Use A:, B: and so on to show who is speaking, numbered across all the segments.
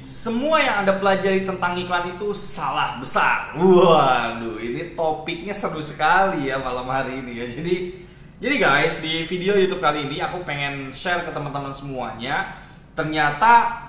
A: Semua yang Anda pelajari tentang iklan itu salah besar. Waduh, ini topiknya seru sekali ya malam hari ini ya. Jadi guys, di video YouTube kali ini aku pengen share ke teman-teman semuanya. Ternyata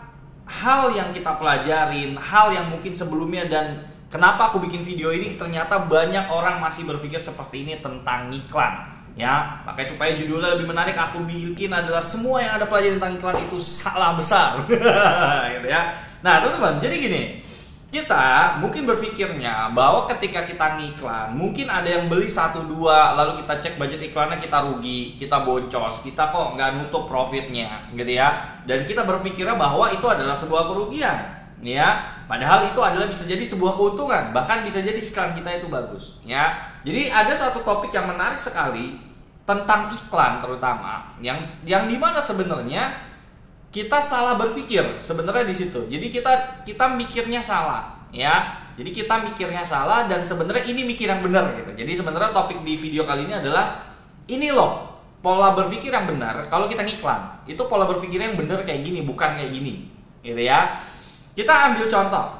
A: hal yang kita pelajarin, hal yang mungkin sebelumnya dan kenapa aku bikin video ini, ternyata banyak orang masih berpikir seperti ini tentang iklan. Ya, makanya supaya judulnya lebih menarik, aku bikin adalah semua yang Anda pelajari tentang iklan itu salah besar. Gitu ya. Nah teman-teman, jadi gini, kita mungkin berpikirnya bahwa ketika kita ngiklan, mungkin ada yang beli 1-2, lalu kita cek budget iklannya, kita rugi, kita boncos, kita kok nggak nutup profitnya, gitu ya. Dan kita berpikirnya bahwa itu adalah sebuah kerugian, ya. Padahal itu adalah bisa jadi sebuah keuntungan, bahkan bisa jadi iklan kita itu bagus, ya. Jadi ada satu topik yang menarik sekali tentang iklan, terutama yang dimana sebenarnya kita salah berpikir sebenarnya di situ. Jadi kita mikirnya salah, ya. Jadi kita mikirnya salah dan sebenarnya ini mikir yang benar gitu. Jadi sebenarnya topik di video kali ini adalah ini loh pola berpikir yang benar kalau kita ngiklan. Itu pola berpikir yang benar kayak gini, bukan kayak gini, gitu ya. Kita ambil contoh,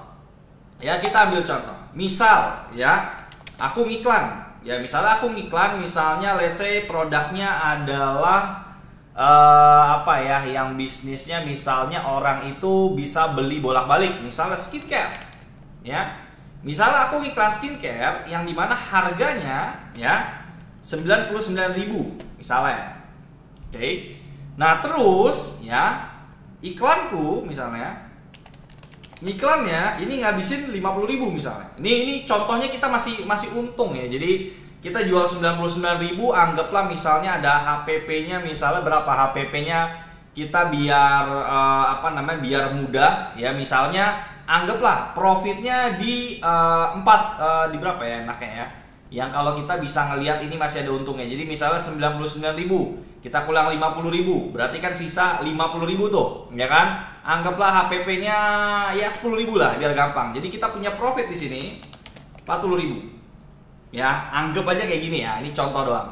A: ya kita ambil contoh. Misal, ya aku ngiklan, ya misalnya aku ngiklan, misalnya let's say produknya adalah apa ya, yang bisnisnya misalnya orang itu bisa beli bolak-balik, misalnya skincare, ya. Misalnya aku iklan skincare yang dimana harganya ya 99.000 misalnya. Oke. Nah, terus ya iklanku misalnya iklannya ini ngabisin 50.000 misalnya. Ini contohnya kita masih untung ya. Jadi kita jual 99.000, anggaplah misalnya ada HPP-nya, misalnya berapa HPP-nya kita biar biar mudah ya, misalnya anggaplah profitnya di 4 di berapa ya enaknya ya. Yang kalau kita bisa ngelihat ini masih ada untungnya. Jadi misalnya 99.000, kita kulang 50.000, berarti kan sisa 50.000 tuh, ya kan? Anggaplah HPP-nya ya 10.000 lah biar gampang. Jadi kita punya profit di sini 40.000. Ya, anggap aja kayak gini ya, ini contoh doang.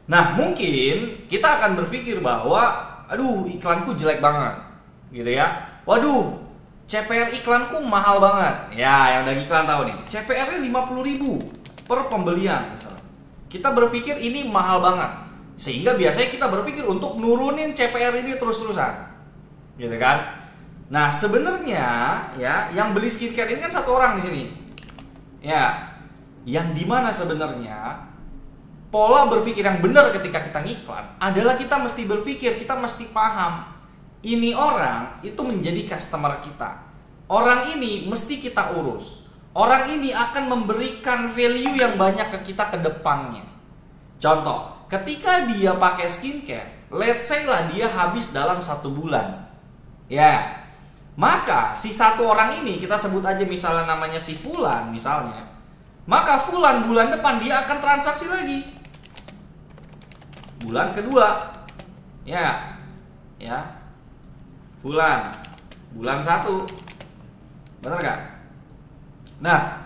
A: Nah, mungkin kita akan berpikir bahwa aduh, iklanku jelek banget, gitu ya. Waduh, CPR iklanku mahal banget. Ya, yang udah iklan tahu nih, CPR-nya 50.000 per pembelian misalnya. Kita berpikir ini mahal banget, sehingga biasanya kita berpikir untuk nurunin CPR ini terus-terusan, gitu kan. Nah, sebenarnya ya, yang beli skincare ini kan satu orang di sini. Ya, yang dimana sebenarnya pola berpikir yang benar ketika kita ngiklan adalah kita mesti berpikir, kita mesti paham ini orang itu menjadi customer kita. Orang ini mesti kita urus. Orang ini akan memberikan value yang banyak ke kita ke depannya. Contoh, ketika dia pakai skincare, let's say lah dia habis dalam 1 bulan. Ya, maka si satu orang ini kita sebut aja misalnya namanya si Fulan misalnya. Maka Fulan bulan depan dia akan transaksi lagi. Bulan kedua. Ya. Ya. Fulan bulan 1. Benar gak? Nah,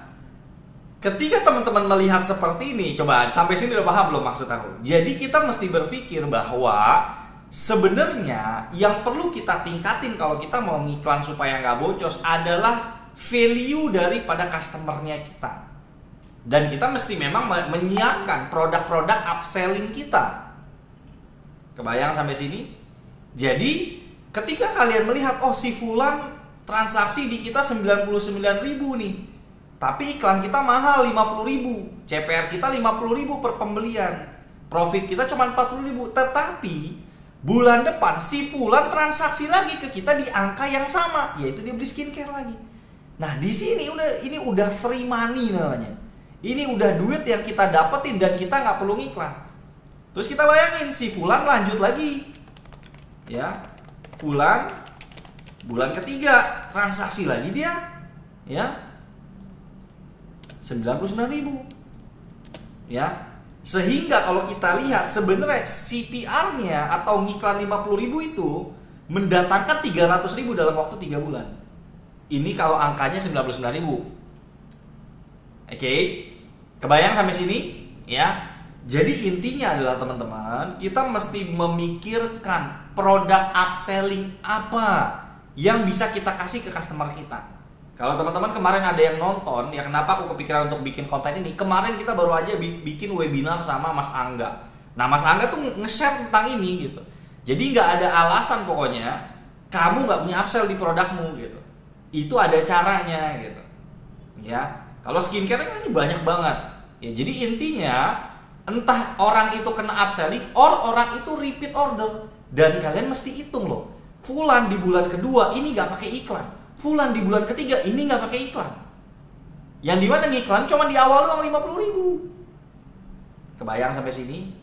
A: ketika teman-teman melihat seperti ini, coba sampai sini udah paham belum maksud aku? Jadi kita mesti berpikir bahwa sebenarnya yang perlu kita tingkatin kalau kita mau ngiklan supaya nggak boncos adalah value daripada customernya kita. Dan kita mesti memang menyiapkan produk-produk upselling kita. Kebayang sampai sini? Jadi ketika kalian melihat, oh si Fulan transaksi di kita 99.000 nih, tapi iklan kita mahal 50.000, CPR kita 50.000 per pembelian, profit kita cuma 40.000, tetapi bulan depan si Fulan transaksi lagi ke kita di angka yang sama, yaitu dia beli skincare lagi. Nah, di sini udah free money namanya. Ini udah duit yang kita dapetin dan kita nggak perlu ngiklan. Terus kita bayangin si Fulan lanjut lagi, ya, Fulan bulan ketiga transaksi lagi dia, ya, 99.000, ya. Sehingga kalau kita lihat sebenarnya CPR-nya atau ngiklan 50.000 itu mendatangkan 300.000 dalam waktu 3 bulan. Ini kalau angkanya 99.000. Oke, kebayang sampai sini ya. Jadi intinya adalah teman-teman, kita mesti memikirkan produk upselling apa yang bisa kita kasih ke customer kita. Kalau teman-teman kemarin ada yang nonton, ya kenapa aku kepikiran untuk bikin konten ini? Kemarin kita baru aja bikin webinar sama Mas Angga. Nah, Mas Angga tuh nge-share tentang ini gitu. Jadi nggak ada alasan pokoknya kamu nggak punya upsell di produkmu gitu. Itu ada caranya gitu. Ya, kalau skincare kan ini banyak banget. Ya, jadi intinya entah orang itu kena upselling or orang itu repeat order, dan kalian mesti hitung loh. Fulan di bulan kedua ini nggak pakai iklan, Fulan di bulan ketiga ini nggak pakai iklan. Yang dimana ngiklan cuma di awal doang 50.000. Kebayang sampai sini?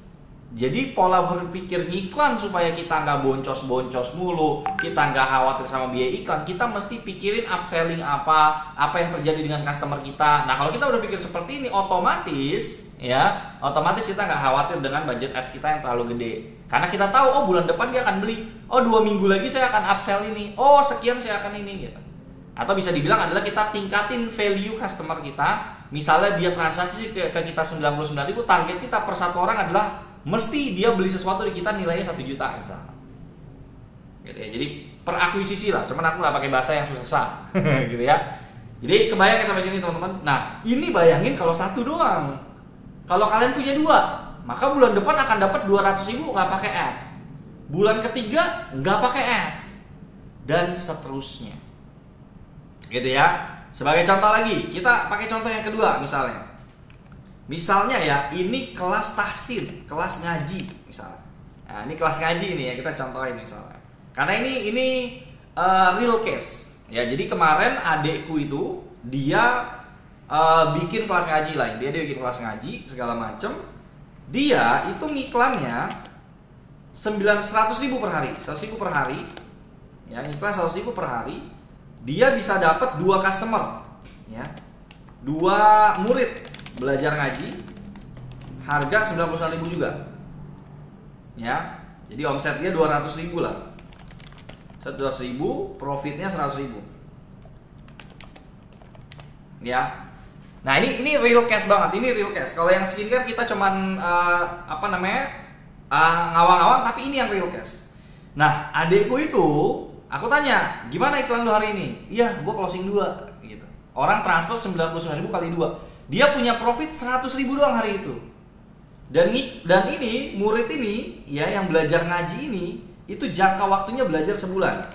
A: Jadi pola berpikir ngiklan supaya kita nggak boncos-boncos mulu, kita nggak khawatir sama biaya iklan, kita mesti pikirin upselling apa yang terjadi dengan customer kita. Nah, kalau kita udah pikir seperti ini, otomatis kita nggak khawatir dengan budget ads kita yang terlalu gede. Karena kita tahu, oh bulan depan dia akan beli, oh 2 minggu lagi saya akan upsell ini, oh sekian saya akan ini gitu. Atau bisa dibilang adalah kita tingkatin value customer kita. Misalnya dia transaksi ke kita 99.000, target kita per satu orang adalah mesti dia beli sesuatu di kita nilainya 1 juta misalnya. Gitu ya. Jadi per akuisisi lah, cuman aku nggak pakai bahasa yang susah gitu ya. Jadi kebayang sampai sini teman-teman. Nah, ini bayangin kalau 1 doang. Kalau kalian punya 2, maka bulan depan akan dapat 200.000 nggak pakai ads. Bulan ketiga nggak pakai ads, dan seterusnya. Gitu ya. Sebagai contoh lagi, kita pakai contoh yang kedua misalnya. Misalnya ya, ini kelas tahsin, kelas ngaji misalnya. Nah, ini kelas ngaji ini ya, kita contohin misalnya. Karena ini real case. Ya, jadi kemarin adekku itu dia bikin kelas ngaji lah. Dia bikin kelas ngaji segala macem. Dia itu ngiklannya 100.000 per hari, 100.000 per hari. Ya, ngiklan 100.000 per hari. Dia bisa dapat 2 customer, ya. 2 murid belajar ngaji, harga 99.000 juga, ya. Jadi omset dia 200.000 lah, 200.000, profitnya 100.000, ya. Nah ini real cash banget, ini real cash. Kalau yang skincare kita cuman ngawang-ngawang, tapi ini yang real cash. Nah adekku itu, aku tanya, gimana iklan lu hari ini? Iya, gue closing 2 gitu. Orang transfer 99.000 kali 2. Dia punya profit 100.000 doang hari itu. Dan ini murid ini ya yang belajar ngaji ini, itu jangka waktunya belajar sebulan.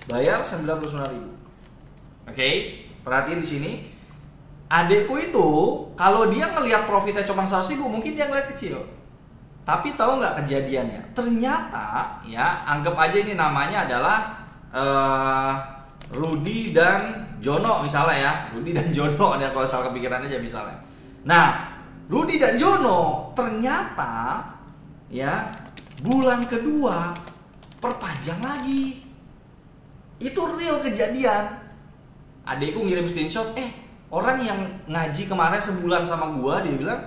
A: Bayar 99.000. Oke, perhatiin di sini. Adekku itu kalau dia ngelihat profitnya cuma 100.000, mungkin dia ngeliat kecil. Tapi tahu nggak kejadiannya? Ternyata ya, anggap aja ini namanya adalah Rudy dan Jono misalnya ya. Rudy dan Jono, ada kalau salah kepikiran aja misalnya. Nah, Rudy dan Jono ternyata ya bulan kedua perpanjang lagi. Itu real kejadian. Adekku ngirim screenshot, orang yang ngaji kemarin sebulan sama gua, dia bilang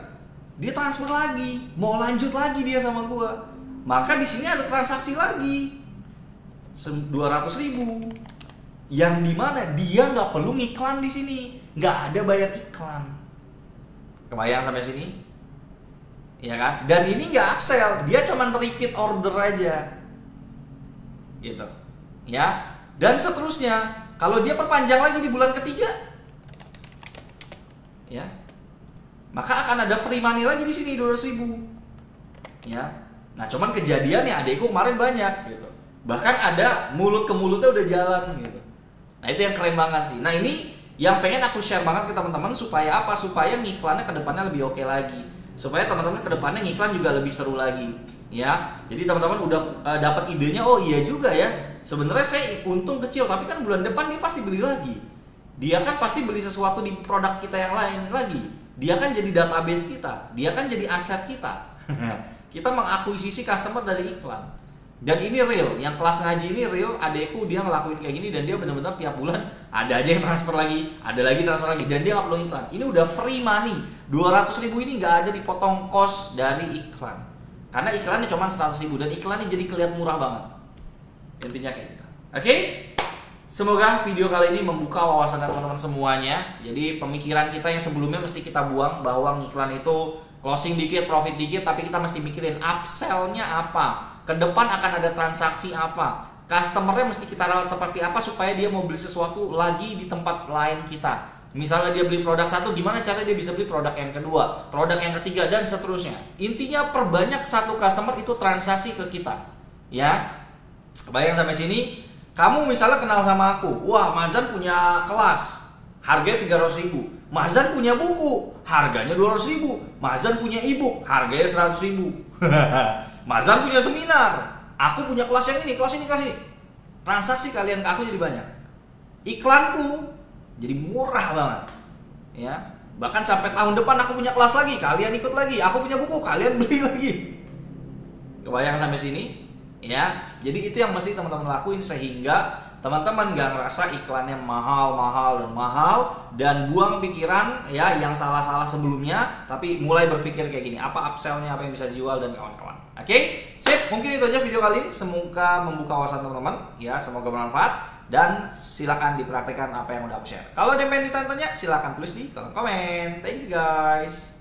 A: dia transfer lagi, mau lanjut lagi dia sama gua. Maka di sini ada transaksi lagi 200.000. Yang dimana dia nggak perlu ngiklan di sini, nggak ada bayar iklan. Kebayang sampai sini, ya kan? Dan ini nggak upsell, dia cuma repeat order aja, gitu, ya. Dan seterusnya, kalau dia perpanjang lagi di bulan ketiga, ya, maka akan ada free money lagi di sini 200.000, ya. Nah, cuman kejadiannya adekku kemarin banyak, gitu. Bahkan ada mulut ke mulutnya udah jalan, gitu. Nah itu yang keren banget sih. Nah ini yang pengen aku share banget ke teman-teman, supaya apa? Supaya ngiklannya ke depannya lebih oke lagi. Supaya teman-teman ke depannya ngiklan juga lebih seru lagi, ya. Jadi teman-teman udah dapat idenya, oh iya juga ya. Sebenarnya saya untung kecil, tapi kan bulan depan dia pasti beli lagi. Dia kan pasti beli sesuatu di produk kita yang lain lagi. Dia kan jadi database kita, dia kan jadi aset kita. Kita mengakuisisi customer dari iklan. Dan ini real, yang kelas ngaji ini real, adekku dia ngelakuin kayak gini, dan dia benar-benar tiap bulan ada aja yang transfer lagi, ada lagi transfer lagi, dan dia nggak perlu iklan. Ini udah free money, 200.000 ini nggak ada dipotong cost dari iklan, karena iklannya cuma 100.000, dan iklannya jadi kelihatan murah banget. Intinya kayak gitu. Oke? Semoga video kali ini membuka wawasan teman-teman semuanya. Jadi pemikiran kita yang sebelumnya mesti kita buang, bahwa iklan itu closing dikit, profit dikit, tapi kita mesti mikirin upsell-nya apa. Ke depan akan ada transaksi apa, Customernya mesti kita rawat seperti apa supaya dia mau beli sesuatu lagi di tempat lain kita. Misalnya dia beli produk satu, gimana cara dia bisa beli produk yang kedua, produk yang ketiga, dan seterusnya. Intinya perbanyak satu customer itu transaksi ke kita. Ya, bayang sampai sini. Kamu misalnya kenal sama aku, wah Mazan punya kelas, harganya 300.000. Mazan punya buku, harganya 200.000. Mazan punya e-book, harganya 100.000. Mazan punya seminar, aku punya kelas yang ini, kelas ini. Transaksi kalian ke aku jadi banyak. Iklanku jadi murah banget. Ya, bahkan sampai tahun depan aku punya kelas lagi, kalian ikut lagi. Aku punya buku, kalian beli lagi. Kebayang sampai sini? Ya, jadi itu yang mesti teman-teman lakuin sehingga teman-teman gak ngerasa iklannya mahal dan buang pikiran ya yang salah-salah sebelumnya, tapi mulai berpikir kayak gini, apa upsellnya, apa yang bisa dijual dan kawan-kawan. Oke, sip, mungkin itu aja video kali ini. Semoga membuka wawasan teman-teman ya, semoga bermanfaat dan silakan dipraktekkan apa yang udah aku share. Kalau ada yang pengen ditanya, silakan tulis di kolom komen. Thank you guys.